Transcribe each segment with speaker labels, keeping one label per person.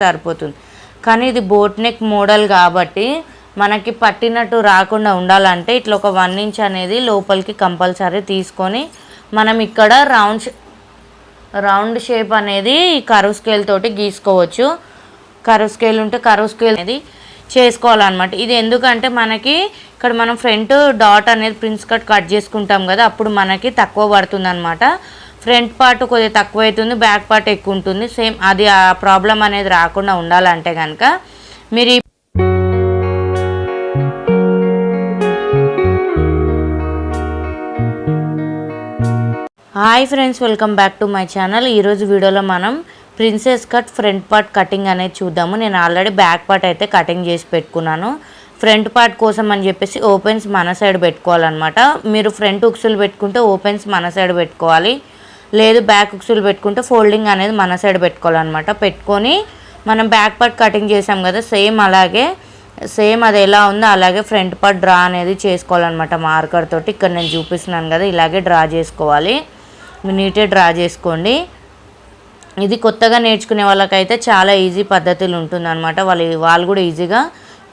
Speaker 1: సరిపోతుంది. కానీ ఇది బోట్ నెక్ మోడల్ కాబట్టి మనకి పట్టినట్టు రాకుండా ఉండాలంటే ఇట్లా ఒక 1 ఇంచ్ అనేది లోపలికి కంపల్సరీ తీసుకొని మనం ఇక్కడ రౌండ్ షేప్ అనేది కర్వ్ స్కేల్ తోటి గీసుకోవచ్చు. కర్వ్ స్కేల్ ఉంటే కర్వ్ స్కేల్ అనేది చేసుకోవాలన్నమాట. ఇది ఎందుకంటే మనకి ఇక్కడ మనం ఫ్రంట్ డాట్ అనేది ప్రిన్స్ కట్ చేసుకుంటాం కదా, అప్పుడు మనకి తక్కువ పడుతుంది అనమాట. ఫ్రంట్ పార్ట్ కొద్దిగా తక్కువ అవుతుంది, బ్యాక్ పార్ట్ ఎక్కువ ఉంటుంది. సేమ్ అది ఆ ప్రాబ్లం అనేది రాకుండా ఉండాలంటే కనుక మీరు hi friends, welcome back to my channel. ఈరోజు వీడియోలో మనం princess cut front part cutting అనేది చూద్దాము. నేను ఆల్రెడీ బ్యాక్ పార్ట్ అయితే కటింగ్ చేసి పెట్టుకున్నాను. ఫ్రంట్ పార్ట్ కోసం అని చెప్పేసి ఓపెన్స్ మన సైడ్ పెట్టుకోవాలన్నమాట. మీరు ఫ్రంట్ ఉక్సులు పెట్టుకుంటే ఓపెన్స్ మన సైడ్ పెట్టుకోవాలి, లేదు బ్యాక్ ఉక్సులు పెట్టుకుంటే ఫోల్డింగ్ అనేది మన సైడ్ పెట్టుకోవాలన్నమాట. పెట్టుకొని మనం బ్యాక్ పార్ట్ కటింగ్ చేసాం కదా, సేమ్ అది ఎలా ఉందో అలాగే ఫ్రంట్ పార్ట్ డ్రా అనేది చేసుకోవాలన్నమాట. మార్కర్ తోటి ఇక్కడ నేను చూపిస్తున్నాను కదా, ఇలాగే డ్రా చేసుకోవాలి. నీట్గా డ్రా చేసుకోండి. ఇది కొత్తగా నేర్చుకునే వాళ్ళకైతే చాలా ఈజీ పద్ధతులు ఉంటుందన్నమాట. వాళ్ళు కూడా ఈజీగా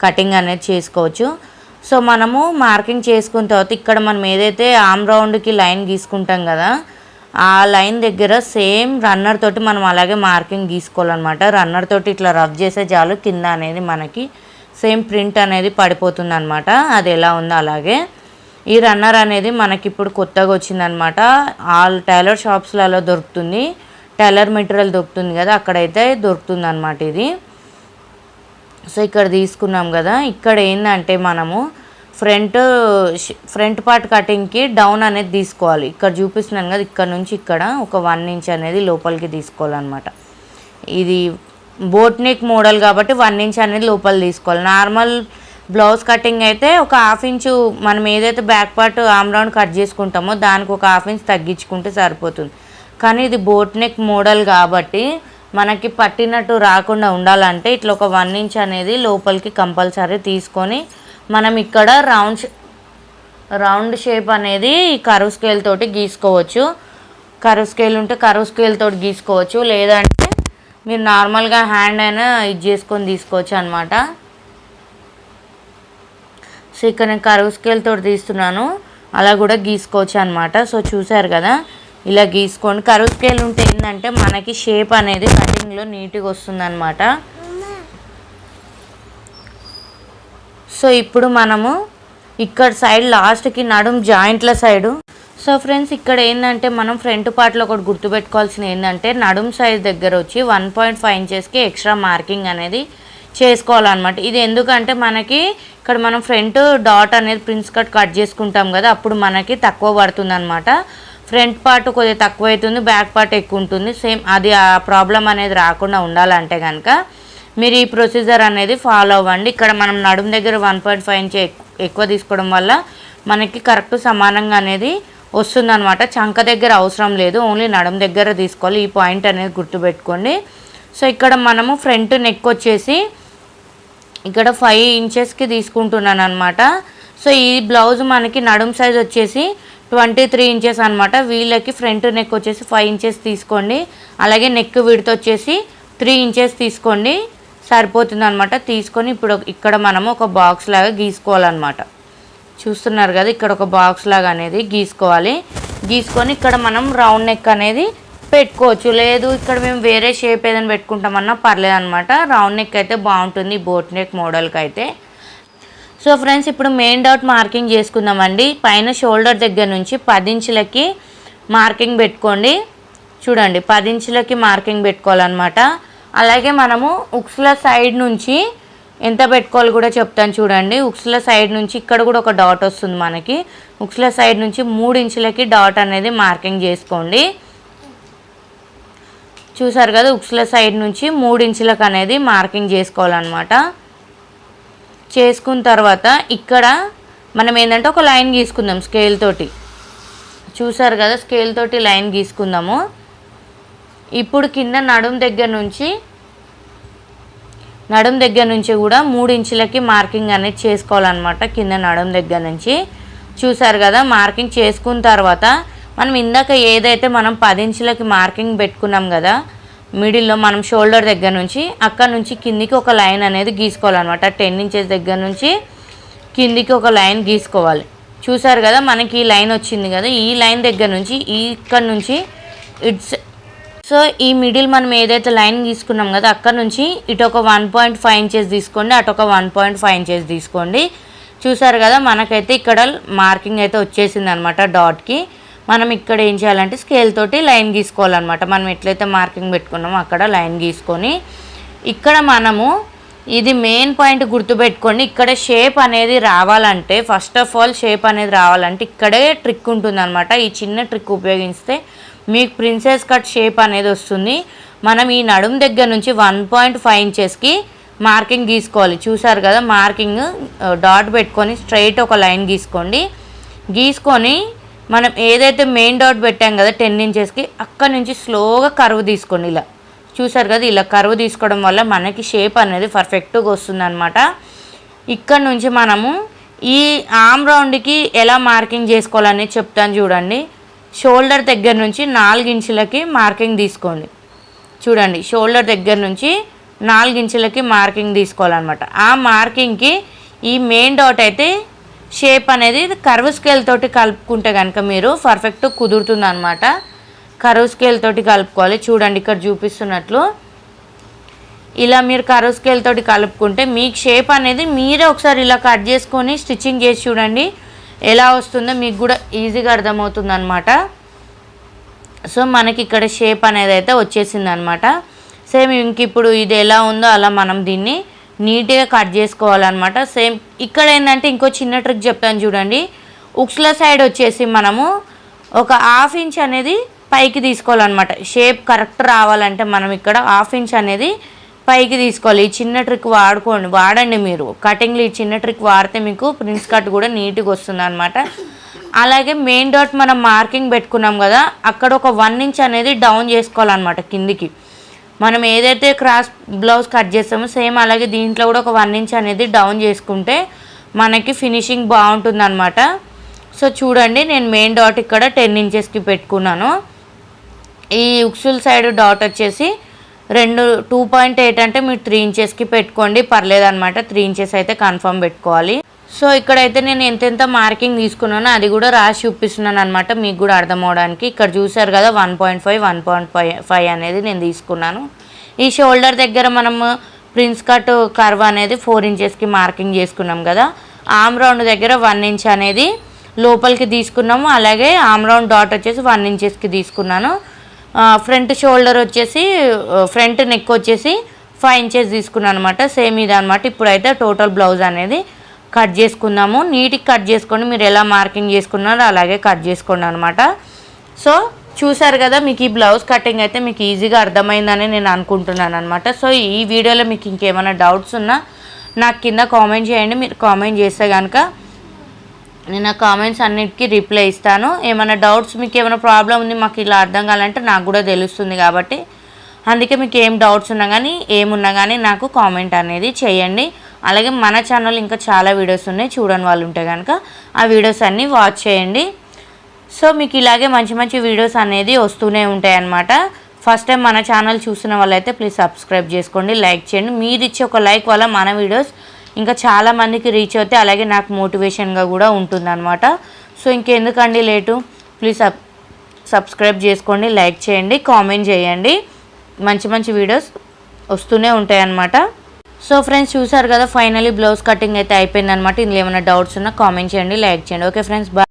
Speaker 1: కటింగ్ అనేది చేసుకోవచ్చు. సో మనము మార్కింగ్ చేసుకున్న తర్వాత ఇక్కడ మనం ఏదైతే ఆర్మ్ రౌండ్కి లైన్ గీసుకుంటాం కదా, ఆ లైన్ దగ్గర సేమ్ రన్నర్ తోటి మనం అలాగే మార్కింగ్ గీసుకోవాలన్నమాట. రన్నర్ తోటి ఇట్లా రబ్ చేసే చాలు కింద అనేది మనకి సేమ్ ప్రింట్ అనేది పడిపోతుంది అనమాట. అది ఎలా ఉందో అలాగే. ఈ రన్నర్ అనేది మనకి ఇప్పుడు కొత్తగా వచ్చిందనమాట. ఆల్ టైలర్ షాప్స్లలో దొరుకుతుంది, టైలర్ మెటీరియల్ దొరుకుతుంది కదా, అక్కడైతే దొరుకుతుంది అనమాట ఇది. సో ఇక్కడ తీసుకున్నాం కదా, ఇక్కడ ఏంటంటే మనము ఫ్రంట్ పార్ట్ కటింగ్కి డౌన్ అనేది తీసుకోవాలి. ఇక్కడ చూపిస్తున్నాను కదా, ఇక్కడ నుంచి ఇక్కడ ఒక 1 ఇంచ్ అనేది లోపలికి తీసుకోవాలన్నమాట. ఇది బోట్ నెక్ మోడల్ కాబట్టి 1 ఇంచ్ అనేది లోపల తీసుకోవాలి. నార్మల్ బ్లౌజ్ కటింగ్ అయితే ఒక 1/2 ఇంచు మనం ఏదైతే back part arm round cut చేసుకుంటామో దానికి ఒక 1/2 ఇంచ్ తగ్గించుకుంటే సరిపోతుంది. కానీ ఇది బోట్ నెక్ మోడల్ కాబట్టి మనకి పట్టినట్టు రాకుండా ఉండాలంటే ఇట్లా ఒక 1 ఇంచ్ అనేది లోపలికి కంపల్సరీ తీసుకొని మనం ఇక్కడ రౌండ్ షేప్ అనేది కర్వ్ స్కేల్ తోటి గీసుకోవచ్చు. కర్వ్ స్కేల్ ఉంటే కర్వ్ స్కేల్ తోటి గీసుకోవచ్చు, లేదంటే మీరు నార్మల్గా హ్యాండ్ అయినా ఇది చేసుకొని తీసుకోవచ్చు అనమాట. సో ఇక్కడ నేను కర్వ్ స్కేల్ తోటి తీస్తున్నాను, అలా కూడా గీసుకోవచ్చు అనమాట. సో చూసారు కదా, ఇలా గీసుకోండి. కర్వ్ స్కేల్ ఉంటే ఏంటంటే మనకి షేప్ అనేది కటింగ్లో నీట్గా వస్తుంది అనమాట. సో ఇప్పుడు మనము ఇక్కడ సైడ్ లాస్ట్కి నడుం జాయింట్ల సైడు. సో ఫ్రెండ్స్, ఇక్కడ ఏంటంటే మనం ఫ్రంట్ పార్ట్లో ఒకటి గుర్తుపెట్టుకోవాల్సింది ఏంటంటే నడుం సైజ్ దగ్గర వచ్చి 1.5 ఇంచెస్కి ఎక్స్ట్రా మార్కింగ్ అనేది చేసుకోవాలన్నమాట. ఇది ఎందుకంటే మనకి ఇక్కడ మనం ఫ్రంట్ డాట్ అనేది ప్రిన్స్ కట్ చేసుకుంటాం కదా, అప్పుడు మనకి తక్కువ పడుతుంది అనమాట. ఫ్రంట్ పార్ట్ కొద్దిగా తక్కువ అవుతుంది, బ్యాక్ పార్ట్ ఎక్కువ ఉంటుంది. సేమ్ అది ఆ ప్రాబ్లం అనేది రాకుండా ఉండాలంటే కనుక మీరు ఈ ప్రొసీజర్ అనేది ఫాలో అవ్వండి. ఇక్కడ మనం నడుము దగ్గర 1.5 ఇంచ్ ఎక్కువ తీసుకోవడం వల్ల మనకి కరెక్ట్ సమానంగా అనేది వస్తుందన్నమాట. చంక దగ్గర అవసరం లేదు, ఓన్లీ నడుము దగ్గర తీసుకోవాలి. ఈ పాయింట్ అనేది గుర్తుపెట్టుకోండి. సో ఇక్కడ మనము ఫ్రంట్ నెక్ వచ్చేసి ఇక్కడ 5 ఇంచెస్కి తీసుకుంటున్నాను అనమాట. సో ఈ బ్లౌజ్ మనకి నడుం సైజ్ వచ్చేసి 23 ఇంచెస్ అనమాట. వీళ్ళకి ఫ్రంట్ నెక్ వచ్చేసి 5 ఇంచెస్ తీసుకోండి, అలాగే నెక్ విడ్త్ వచ్చేసి 3 ఇంచెస్ తీసుకోండి, సరిపోతుంది అనమాట. తీసుకొని ఇప్పుడు ఇక్కడ మనము ఒక బాక్స్ లాగా గీసుకోవాలన్నమాట. చూస్తున్నారు కదా, ఇక్కడ ఒక బాక్స్ లాగా అనేది గీసుకోవాలి. గీసుకొని ఇక్కడ మనం రౌండ్ నెక్ అనేది పెట్టుకోవచ్చు, లేదు ఇక్కడ మేము వేరే షేప్ ఏదైనా పెట్టుకుంటామన్నా పర్లేదు అనమాట. రౌండ్ నెక్ అయితే బాగుంటుంది బోట్ నెక్ మోడల్కి అయితే. సో ఫ్రెండ్స్, ఇప్పుడు మెయిన్ డాట్ మార్కింగ్ చేసుకుందామండి. పైన షోల్డర్ దగ్గర నుంచి 10 ఇంచులకి మార్కింగ్ పెట్టుకోండి. చూడండి, 10 ఇంచులకి మార్కింగ్ పెట్టుకోవాలన్నమాట. అలాగే మనము ఉక్స్ల సైడ్ నుంచి ఎంత పెట్టుకోవాలి కూడా చెప్తాను చూడండి. ఉక్స్ల సైడ్ నుంచి ఇక్కడ కూడా ఒక డాట్ వస్తుంది మనకి. ఉక్స్ల సైడ్ నుంచి 3 ఇంచులకి డాట్ అనేది మార్కింగ్ చేసుకోండి. చూసారు కదా, ఉక్స్ల సైడ్ నుంచి 3 ఇంచులకు అనేది మార్కింగ్ చేసుకోవాలన్నమాట. చేసుకున్న తర్వాత ఇక్కడ మనం ఏంటంటే ఒక లైన్ గీసుకుందాం స్కేల్ తోటి. చూసారు కదా, స్కేల్ తోటి లైన్ గీసుకుందాము. ఇప్పుడు కింద నడుం దగ్గర నుంచి కూడా 3 ఇంచులకి మార్కింగ్ అనేది చేసుకోవాలన్నమాట. కింద నడుం దగ్గర నుంచి చూసారు కదా, మార్కింగ్ చేసుకున్న తర్వాత మనం ఇందాక ఏదైతే మనం 10 ఇంచులకి మార్కింగ్ పెట్టుకున్నాం కదా, మిడిల్లో మనం షోల్డర్ దగ్గర నుంచి అక్కడ నుంచి కిందికి ఒక లైన్ అనేది గీసుకోవాలన్నమాట. 10 ఇంచెస్ దగ్గర నుంచి కిందికి ఒక లైన్ గీసుకోవాలి. చూసారు కదా మనకి ఈ లైన్ వచ్చింది కదా, ఈ లైన్ దగ్గర నుంచి ఇక్కడ నుంచి ఇట్స్ సో ఈ మిడిల్ మనం ఏదైతే లైన్ తీసుకున్నాం కదా అక్కడ నుంచి ఇటు ఒక 1.5 ఇంచెస్ తీసుకోండి, అటు ఒక 1.5 ఇంచెస్ తీసుకోండి. చూసారు కదా మనకైతే ఇక్కడ మార్కింగ్ అయితే వచ్చేసింది అనమాట డాట్కి. మనం ఇక్కడ ఏం చేయాలంటే స్కేల్ తోటి లైన్ గీసుకోవాలన్నమాట. మనం ఎట్లయితే మార్కింగ్ పెట్టుకున్నామో అక్కడ లైన్ గీసుకొని ఇక్కడ మనము ఇది మెయిన్ పాయింట్ గుర్తుపెట్టుకోండి. ఇక్కడ షేప్ అనేది రావాలంటే ఫస్ట్ ఆఫ్ ఆల్ షేప్ అనేది రావాలంటే ఇక్కడే ట్రిక్ ఉంటుందన్నమాట. ఈ చిన్న ట్రిక్ ఉపయోగిస్తే మీకు ప్రిన్సెస్ కట్ షేప్ అనేది వస్తుంది. మనం ఈ నడుము దగ్గర నుంచి 1.5 ఇంచెస్కి మార్కింగ్ గీసుకోవాలి. చూసారు కదా మార్కింగ్ డాట్ పెట్టుకొని స్ట్రైట్ ఒక లైన్ గీసుకోండి. గీసుకొని మనం ఏదైతే మెయిన్ డాట్ పెట్టాం కదా 10 ఇంచెస్కి అక్కడ నుంచి స్లోగా కర్వ్ తీసుకోండి. ఇలా చూసారు కదా ఇలా కర్వ్ తీసుకోవడం వల్ల మనకి షేప్ అనేది పర్ఫెక్ట్గా వస్తుందన్నమాట. ఇక్కడ నుంచి మనము ఈ ఆర్మ్ రౌండ్కి ఎలా మార్కింగ్ చేసుకోవాలనేది చెప్తాను చూడండి. షోల్డర్ దగ్గర నుంచి 4 ఇంచులకి మార్కింగ్ తీసుకోండి. చూడండి షోల్డర్ దగ్గర నుంచి 4 ఇంచులకి మార్కింగ్ తీసుకోవాలన్నమాట. ఆ మార్కింగ్కి ఈ మెయిన్ డాట్ అయితే షేప్ అనేది కర్వ్ స్కేల్ తోటి కలుపుకుంటే కనుక మీరు పర్ఫెక్ట్ కుదురుతుంది అనమాట. కర్వ్ స్కేల్ తోటి కలుపుకోవాలి. చూడండి ఇక్కడ చూపిస్తున్నట్లు ఇలా మీరు కర్వ్ స్కేల్ తోటి కలుపుకుంటే మీకు షేప్ అనేది మీరే ఒకసారి ఇలా కట్ చేసుకొని స్టిచ్చింగ్ చేసి చూడండి ఎలా వస్తుందో మీకు కూడా ఈజీగా అర్థమవుతుంది అనమాట. సో మనకి ఇక్కడ షేప్ అనేది అయితే వచ్చేసింది అనమాట. సేమ్ ఇంక ఇప్పుడు ఇది ఎలా ఉందో అలా మనం దీన్ని నీట్గా కట్ చేసుకోవాలన్నమాట. సేమ్ ఇక్కడ ఏంటంటే ఇంకో చిన్న ట్రిక్ చెప్తాను చూడండి. ఉక్స్ల సైడ్ వచ్చేసి మనము ఒక 1/2 ఇంచ్ అనేది పైకి తీసుకోవాలన్నమాట. షేప్ కరెక్ట్ రావాలంటే మనం ఇక్కడ 1/2 ఇంచ్ అనేది పైకి తీసుకోవాలి. ఈ చిన్న ట్రిక్ వాడండి మీరు కటింగ్లో. ఈ చిన్న ట్రిక్ వాడితే మీకు ప్రిన్స్ కట్ కూడా నీట్గా వస్తుంది అనమాట. అలాగే మెయిన్ డాట్ మనం మార్కింగ్ పెట్టుకున్నాం కదా అక్కడ ఒక 1 ఇంచ్ అనేది డౌన్ చేసుకోవాలన్నమాట కిందికి. మనం ఏదైతే క్రాస్ బ్లౌజ్ కట్ చేస్తామో సేమ్ అలాగే దీంట్లో కూడా ఒక 1 ఇంచ్ అనేది డౌన్ చేసుకుంటే మనకి ఫినిషింగ్ బాగుంటుంది అనమాట. సో చూడండి నేను మెయిన్ డాట్ ఇక్కడ 10 ఇంచెస్కి పెట్టుకున్నాను. ఈ ఉక్సుల్ సైడ్ డాట్ వచ్చేసి 2.8 అంటే మీరు 3 ఇంచెస్కి పెట్టుకోండి పర్లేదన్నమాట. 3 ఇంచెస్ అయితే కన్ఫర్మ్ పెట్టుకోవాలి. సో ఇక్కడైతే నేను ఎంతెంత మార్కింగ్ తీసుకున్నానో అది కూడా రాసి చూపిస్తున్నాను అనమాట మీకు కూడా అర్థం అవడానికి. ఇక్కడ చూసారు కదా 1.5 అనేది నేను తీసుకున్నాను. ఈ షోల్డర్ దగ్గర మనం ప్రిన్స్ కట్ కర్వ్ అనేది 4 ఇంచెస్కి మార్కింగ్ చేసుకున్నాం కదా. ఆర్మ్ రౌండ్ దగ్గర 1 ఇంచ్ అనేది లోపలికి తీసుకున్నాము. అలాగే ఆర్మ్ రౌండ్ డాట్ వచ్చేసి 1 ఇంచెస్కి తీసుకున్నాను. ఫ్రంట్ షోల్డర్ వచ్చేసి ఫ్రంట్ నెక్ వచ్చేసి 5 ఇంచెస్ తీసుకున్నాను అనమాట. సేమ్ ఇది అనమాట. ఇప్పుడైతే టోటల్ బ్లౌజ్ అనేది కట్ చేసుకుందాము. నీట్గా కట్ చేసుకోండి. మీరు ఎలా మార్కింగ్ చేసుకున్నారో అలాగే కట్ చేసుకోండి అనమాట. సో చూసారు కదా మీకు ఈ బ్లౌజ్ కటింగ్ అయితే మీకు ఈజీగా అర్థమైందని నేను అనుకుంటున్నాను అనమాట. సో ఈ వీడియోలో మీకు ఇంకేమైనా డౌట్స్ ఉన్నా నాకు కింద కామెంట్ చేయండి. మీరు కామెంట్ చేస్తే కనుక నేను ఆ కామెంట్స్ అన్నిటికీ రిప్లై ఇస్తాను. ఏమైనా డౌట్స్ మీకు ఏమైనా ప్రాబ్లం ఉంది మాకు ఇలా అర్థం కావాలంటే నాకు కూడా తెలుస్తుంది కాబట్టి అందుకే మీకు ఏం డౌట్స్ ఉన్నా కానీ ఏమున్నా కానీ నాకు కామెంట్ అనేది చేయండి. అలాగే మన ఛానల్ ఇంకా చాలా వీడియోస్ ఉన్నాయి, చూడని వాళ్ళు ఉంటే కనుక ఆ వీడియోస్ అన్నీ వాచ్ చేయండి. సో మీకు ఇలాగే మంచి మంచి వీడియోస్ అనేది వస్తూనే ఉంటాయి అన్నమాట. ఫస్ట్ టైం మన ఛానల్ చూసిన వాళ్ళైతే ప్లీజ్ సబ్స్క్రైబ్ చేసుకోండి, లైక్ చేయండి. మీరు ఇచ్చే ఒక లైక్ వల్ల మన వీడియోస్ ఇంకా చాలామందికి రీచ్ అవుతే అలాగే నాకు మోటివేషన్గా కూడా ఉంటుందన్నమాట. సో ఇంకెందుకండి లేటు, ప్లీజ్ సబ్స్క్రైబ్ చేసుకోండి, లైక్ చేయండి, కామెంట్ చేయండి. మంచి మంచి వీడియోస్ వస్తూనే ఉంటాయి అన్నమాట. సో ఫ్రెండ్స్ చూసారు కదా ఫైనలీ బ్లౌజ్ కటింగ్ అయితే అయిపోయిందనమాట. ఇందులో ఏమైనా డౌట్స్ ఉన్నా కామెంట్ చేయండి, లైక్ చేయండి. Okay friends bye.